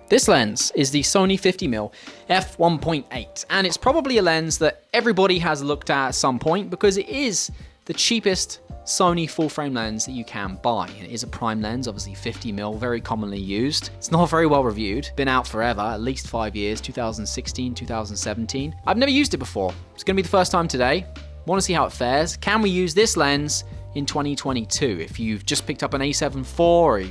This lens is the Sony 50mm f1.8, and it's probably a lens that everybody has looked at some point because it is the cheapest Sony full-frame lens that you can buy. It is a prime lens, obviously 50mm, very commonly used. It's not very well reviewed, been out forever, at least 5 years, 2016, 2017. I've never used it before. It's gonna be the first time today. Want to see how it fares. Can we use this lens in 2022? If you've just picked up an A7 IV or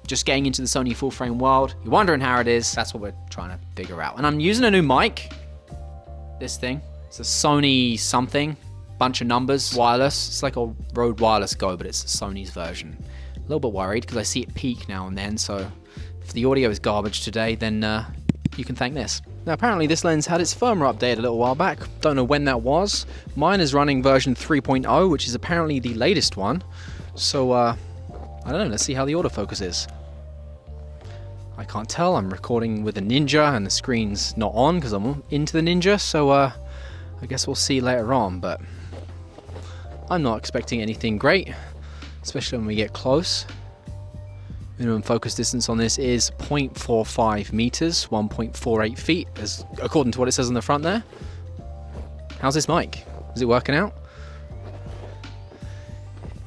just getting into the Sony full-frame world, you're wondering how it is, that's what we're trying to figure out. And I'm using a new mic. This thing. It's a Sony something. Bunch of numbers. Wireless. It's like a Rode Wireless Go, but it's Sony's version. A little bit worried because I see it peak now and then, so if the audio is garbage today, then you can thank this. Now apparently this lens had its firmware update a little while back. Don't know when that was. Mine is running version 3.0, which is apparently the latest one. So, I don't know, let's see how the autofocus is. I can't tell, I'm recording with a Ninja and the screen's not on because I'm into the Ninja, so I guess we'll see later on, but I'm not expecting anything great, especially when we get close. Minimum focus distance on this is 0.45 meters, 1.48 feet, as according to what it says on the front there. How's this mic? Is it working out?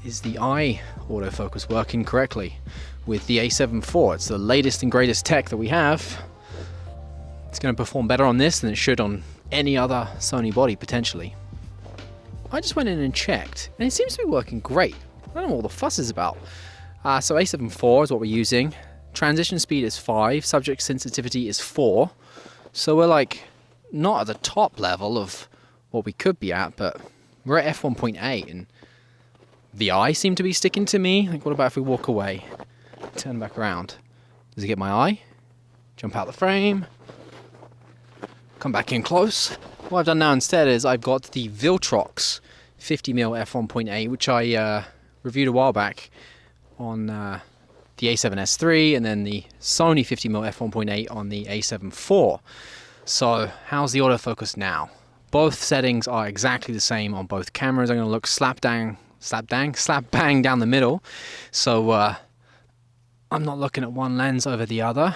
Is the eye autofocus working correctly? With the A7 IV, it's the latest and greatest tech that we have. It's going to perform better on this than it should on any other Sony body, potentially. I just went in and checked, and it seems to be working great. I don't know what all the fuss is about. So A7 IV is what we're using. Transition speed is 5, subject sensitivity is 4. So we're like, not at the top level of what we could be at, but we're at f1.8, and the eye seemed to be sticking to me. Like, what about if we walk away? Turn back around. Does it get my eye? Jump out the frame. Come back in close. What I've done now instead is I've got the Viltrox 50mm f1.8, which I reviewed a while back on the A7S III, and then the Sony 50mm f1.8 on the A7 IV. So how's the autofocus now? Both settings are exactly the same on both cameras. I'm going to look slap bang down the middle. So I'm not looking at one lens over the other.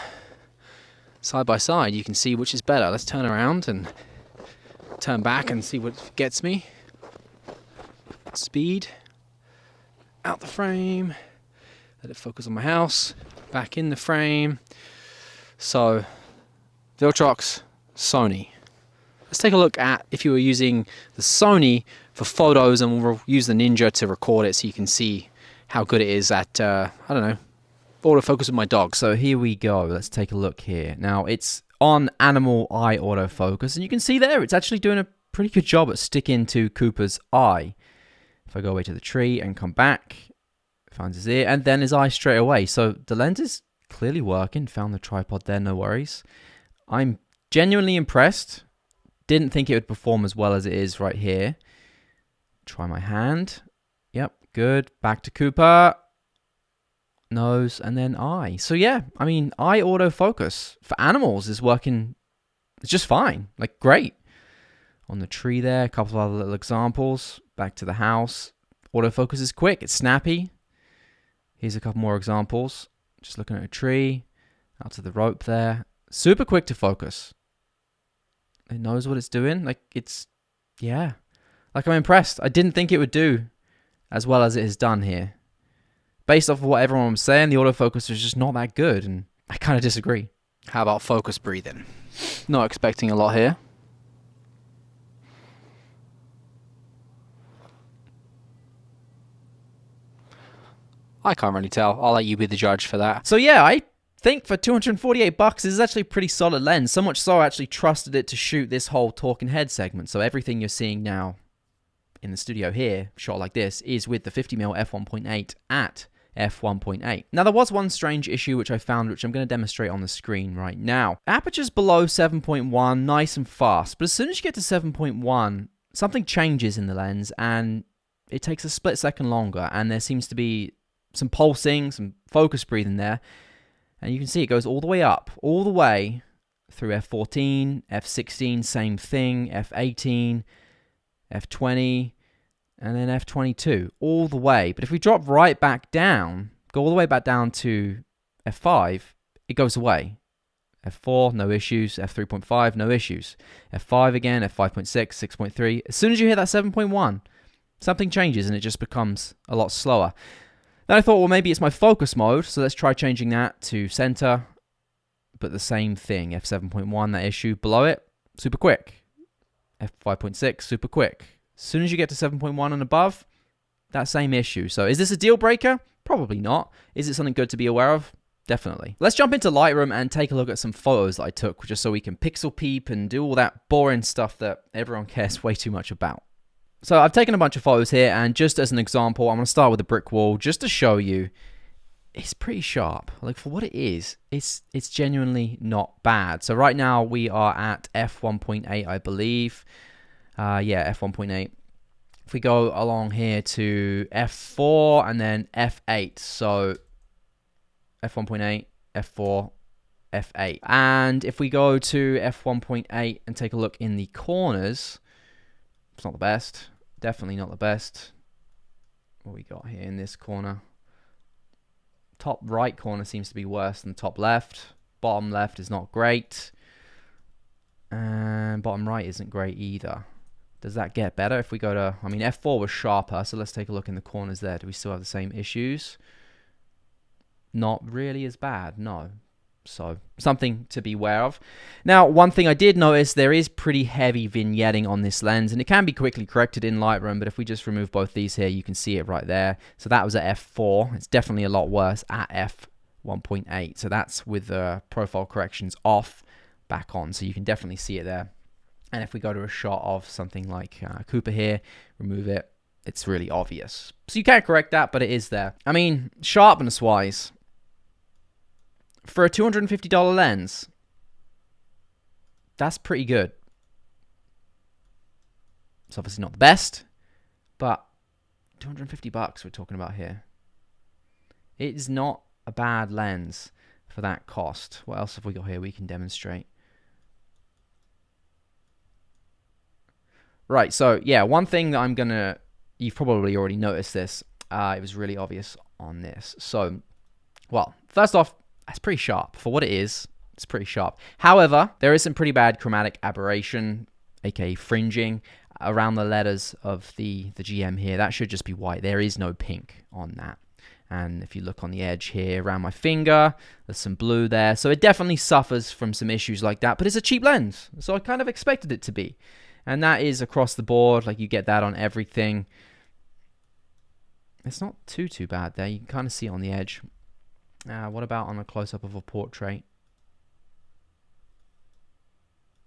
Side by side, you can see which is better. Let's turn around and turn back and see what gets me. Speed. Out the frame. Let it focus on my house. Back in the frame. So, Viltrox, Sony. Let's take a look at if you were using the Sony for photos, and we'll use the Ninja to record it so you can see how good it is at, I don't know, autofocus with my dog. So here we go. Let's take a look here. Now it's on animal eye autofocus, and you can see there it's actually doing a pretty good job at sticking to Cooper's eye. If I go away to the tree and come back, finds his ear and then his eye straight away. So the lens is clearly working. Found the tripod there, no worries. I'm genuinely impressed. Didn't think it would perform as well as it is right here. Try my hand. Yep, good. Back to Cooper. Nose, and then eye. So yeah, I mean, eye autofocus for animals is working. It's just fine, like great. On the tree there, a couple of other little examples. Back to the house. Autofocus is quick, it's snappy. Here's a couple more examples. Just looking at a tree, out to the rope there. Super quick to focus. It knows what it's doing. Like, it's, yeah. Like, I'm impressed. I didn't think it would do as well as it has done here. Based off of what everyone was saying, the autofocus is just not that good, and I kind of disagree. How about focus breathing? Not expecting a lot here. I can't really tell. I'll let you be the judge for that. So yeah, I think for $248, this is actually a pretty solid lens. So much so I actually trusted it to shoot this whole talking head segment. So everything you're seeing now in the studio here, shot like this, is with the 50mm f1.8 at f1.8. Now there was one strange issue which I found, which I'm going to demonstrate on the screen right now. Aperture's below 7.1, nice and fast, but as soon as you get to 7.1, something changes in the lens and it takes a split second longer, and there seems to be some pulsing, some focus breathing there, and you can see it goes all the way up, all the way through f14, f16, same thing, f18, f20, and then f22, all the way. But if we drop right back down, go all the way back down to f5, it goes away. F4, no issues. F3.5, no issues. F5 again, F5.6, 6.3. As soon as you hit that 7.1, something changes and it just becomes a lot slower. Then I thought, well, maybe it's my focus mode, so let's try changing that to center. But the same thing, F7.1, that issue. Below it, super quick. F5.6, super quick. As soon as you get to 7.1 and above, that same issue. So is this a deal breaker? Probably not. Is it something good to be aware of? Definitely. Let's jump into Lightroom and take a look at some photos that I took, just so we can pixel peep and do all that boring stuff that everyone cares way too much about. So I've taken a bunch of photos here, and just as an example, I'm going to start with a brick wall just to show you it's pretty sharp. Like, for what it is, it's genuinely not bad. So right now we are at F1.8, I believe. Yeah, F1.8. If we go along here to F4 and then F8. So F1.8, F4, F8. And if we go to F1.8 and take a look in the corners, it's not the best. Definitely not the best. What we got here in this corner? Top right corner seems to be worse than top left. Bottom left is not great. And bottom right isn't great either. Does that get better if we go to... I mean, F4 was sharper, so let's take a look in the corners there. Do we still have the same issues? Not really as bad, no. So, something to be aware of. Now, one thing I did notice, there is pretty heavy vignetting on this lens, and it can be quickly corrected in Lightroom, but if we just remove both these here, you can see it right there. So that was at F4. It's definitely a lot worse at F1.8. So that's with the profile corrections off, back on. So you can definitely see it there. And if we go to a shot of something like Cooper here, remove it, it's really obvious. So you can't correct that, but it is there. I mean, sharpness-wise, for a $250 lens, that's pretty good. It's obviously not the best, but $250 we're talking about here. It is not a bad lens for that cost. What else have we got here we can demonstrate? Right, so yeah, one thing that you've probably already noticed this, it was really obvious on this. So, well, first off, that's pretty sharp. For what it is, it's pretty sharp. However, there is some pretty bad chromatic aberration, aka fringing, around the letters of the GM here. That should just be white. There is no pink on that. And if you look on the edge here around my finger, there's some blue there. So it definitely suffers from some issues like that, but it's a cheap lens. So I kind of expected it to be. And that is across the board, like you get that on everything. It's not too bad there. You can kind of see it on the edge. What about on a close-up of a portrait?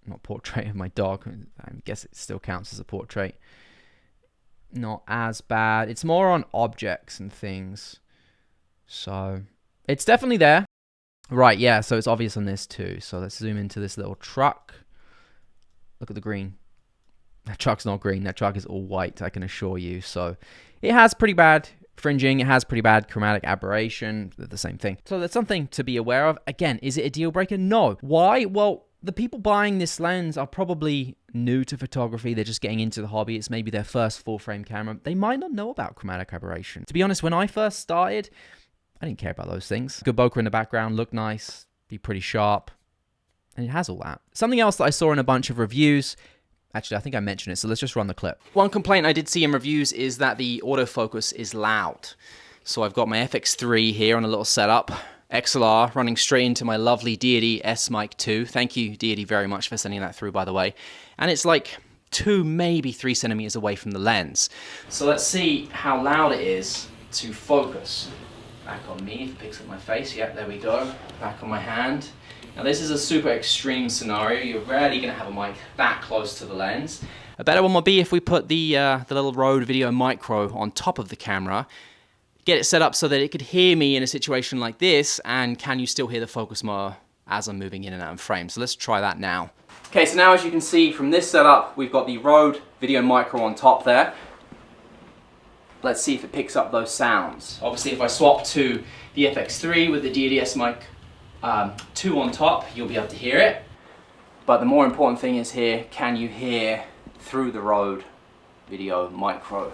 Not portrait of my dog. I guess it still counts as a portrait. Not as bad. It's more on objects and things. So it's definitely there. Right, yeah, so it's obvious on this too. So let's zoom into this little truck. Look at the green. That truck's not green. That truck is all white, I can assure you. So it has pretty bad fringing. It has pretty bad chromatic aberration. They're the same thing. So that's something to be aware of. Again, is it a deal breaker? No. Why? Well, the people buying this lens are probably new to photography. They're just getting into the hobby. It's maybe their first full-frame camera. They might not know about chromatic aberration. To be honest, when I first started, I didn't care about those things. Good bokeh in the background, look nice, be pretty sharp, and it has all that. Something else that I saw in a bunch of reviews, actually, I think I mentioned it, so let's just run the clip. One complaint I did see in reviews is that the autofocus is loud. So I've got my FX3 here on a little setup, XLR running straight into my lovely Deity S Mic 2. Thank you, Deity, very much for sending that through, by the way. And it's like 2, maybe 3 centimeters away from the lens. So let's see how loud it is to focus. Back on me, if it picks up my face, yeah, there we go. Back on my hand. Now this is a super extreme scenario. You're rarely going to have a mic that close to the lens. A better one would be if we put the little Rode Video Micro on top of the camera, get it set up so that it could hear me in a situation like this, and can you still hear the focus motor as I'm moving in and out of frame? So let's try that now. Okay, so now as you can see from this setup, we've got the Rode Video Micro on top there. Let's see if it picks up those sounds. Obviously, if I swap to the FX3 with the Deity S Mic 2 on top, you'll be able to hear it. But the more important thing is here, can you hear through the Rode Video Micro?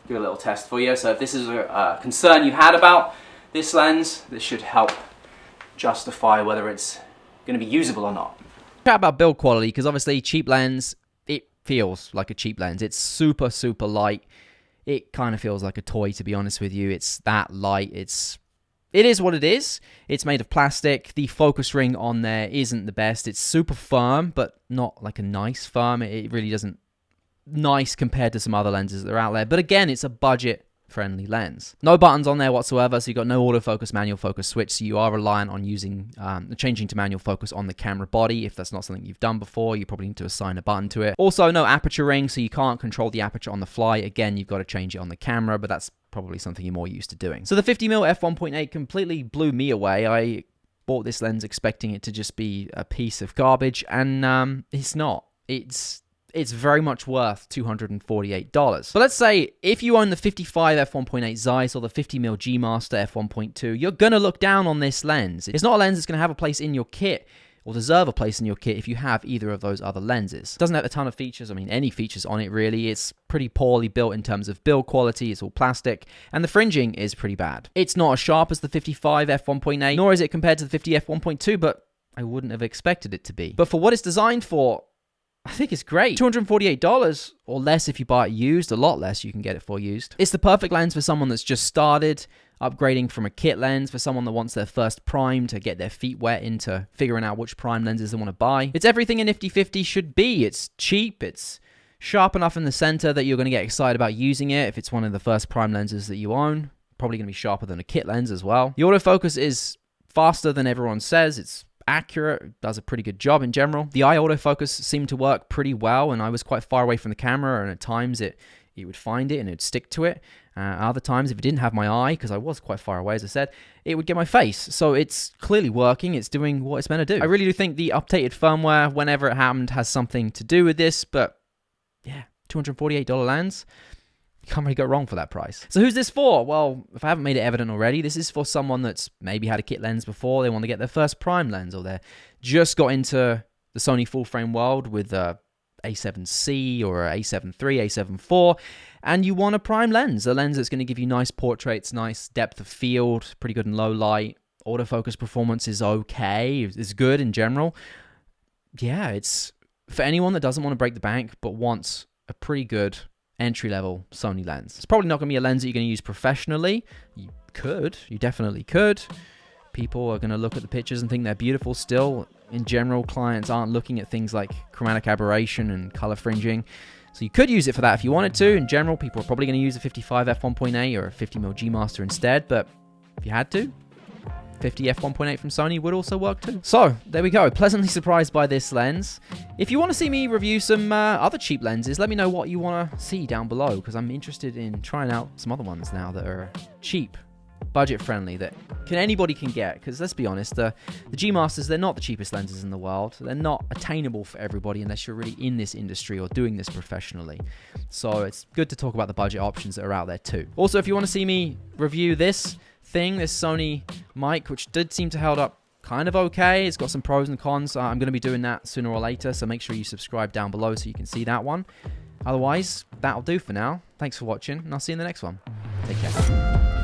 Do a little test for you. So if this is a concern you had about this lens, this should help justify whether it's going to be usable or not. Chat about build quality, because obviously cheap lens, it feels like a cheap lens. It's super, super light. It kind of feels like a toy, to be honest with you. It's that light. It is what it is. It's made of plastic. The focus ring on there isn't the best. It's super firm, but not like a nice firm. It really doesn't nice compared to some other lenses that are out there. But again, it's a budget-friendly lens. No buttons on there whatsoever, so you've got no autofocus, manual focus switch, so you are reliant on using changing to manual focus on the camera body. If that's not something you've done before, you probably need to assign a button to it. Also, no aperture ring, so you can't control the aperture on the fly. Again, you've got to change it on the camera, but that's probably something you're more used to doing. So the 50mm f1.8 completely blew me away. I bought this lens expecting it to just be a piece of garbage, and it's not. It's very much worth $248. But let's say if you own the 55 f1.8 Zeiss or the 50mm G Master f1.2, you're going to look down on this lens. It's not a lens that's going to have a place in your kit or deserve a place in your kit if you have either of those other lenses. It doesn't have a ton of features, I mean any features on it really. It's pretty poorly built in terms of build quality, it's all plastic, and the fringing is pretty bad. It's not as sharp as the 55 f1.8, nor is it compared to the 50 f1.2, but I wouldn't have expected it to be. But for what it's designed for, I think it's great. $248 or less if you buy it used, a lot less you can get it for used. It's the perfect lens for someone that's just started upgrading from a kit lens, for someone that wants their first prime to get their feet wet into figuring out which prime lenses they want to buy. It's everything a nifty 50 should be. It's cheap, it's sharp enough in the center that you're going to get excited about using it if it's one of the first prime lenses that you own. Probably going to be sharper than a kit lens as well. The autofocus is faster than everyone says. It's accurate, does a pretty good job in general. The eye autofocus seemed to work pretty well, and I was quite far away from the camera, and at times it would find it and it would stick to it. Other times, if it didn't have my eye, because I was quite far away, as I said, it would get my face. So it's clearly working. It's doing what it's meant to do. I really do think the updated firmware, whenever it happened, has something to do with this. But yeah, $248 lens. You can't really go wrong for that price. So who's this for? Well, if I haven't made it evident already, this is for someone that's maybe had a kit lens before. They want to get their first prime lens, or they just got into the Sony full frame world with A7C or a A7 III, A7 IV, and you want a prime lens, a lens that's going to give you nice portraits, nice depth of field, pretty good in low light. Autofocus performance is okay, it's good in general. Yeah, it's for anyone that doesn't want to break the bank but wants a pretty good entry-level Sony lens. It's probably not going to be a lens that you're going to use professionally. You definitely could. People are going to look at the pictures and think they're beautiful still. In general, clients aren't looking at things like chromatic aberration and color fringing. So you could use it for that if you wanted to. In general, people are probably going to use a 55 f1.8 or a 50mm G Master instead, but if you had to, 50 f1.8 from Sony would also work too. So, there we go. Pleasantly surprised by this lens. If you want to see me review some other cheap lenses, let me know what you want to see down below, because I'm interested in trying out some other ones now that are cheap, budget-friendly, that anybody can get. Because let's be honest, the G Masters, they're not the cheapest lenses in the world. They're not attainable for everybody unless you're really in this industry or doing this professionally. So it's good to talk about the budget options that are out there too. Also, if you want to see me review this Sony mic, which did seem to hold up kind of okay. It's got some pros and cons. I'm going to be doing that sooner or later, so make sure you subscribe down below so you can see that one. Otherwise, that'll do for now. Thanks for watching, and I'll see you in the next one. Take care.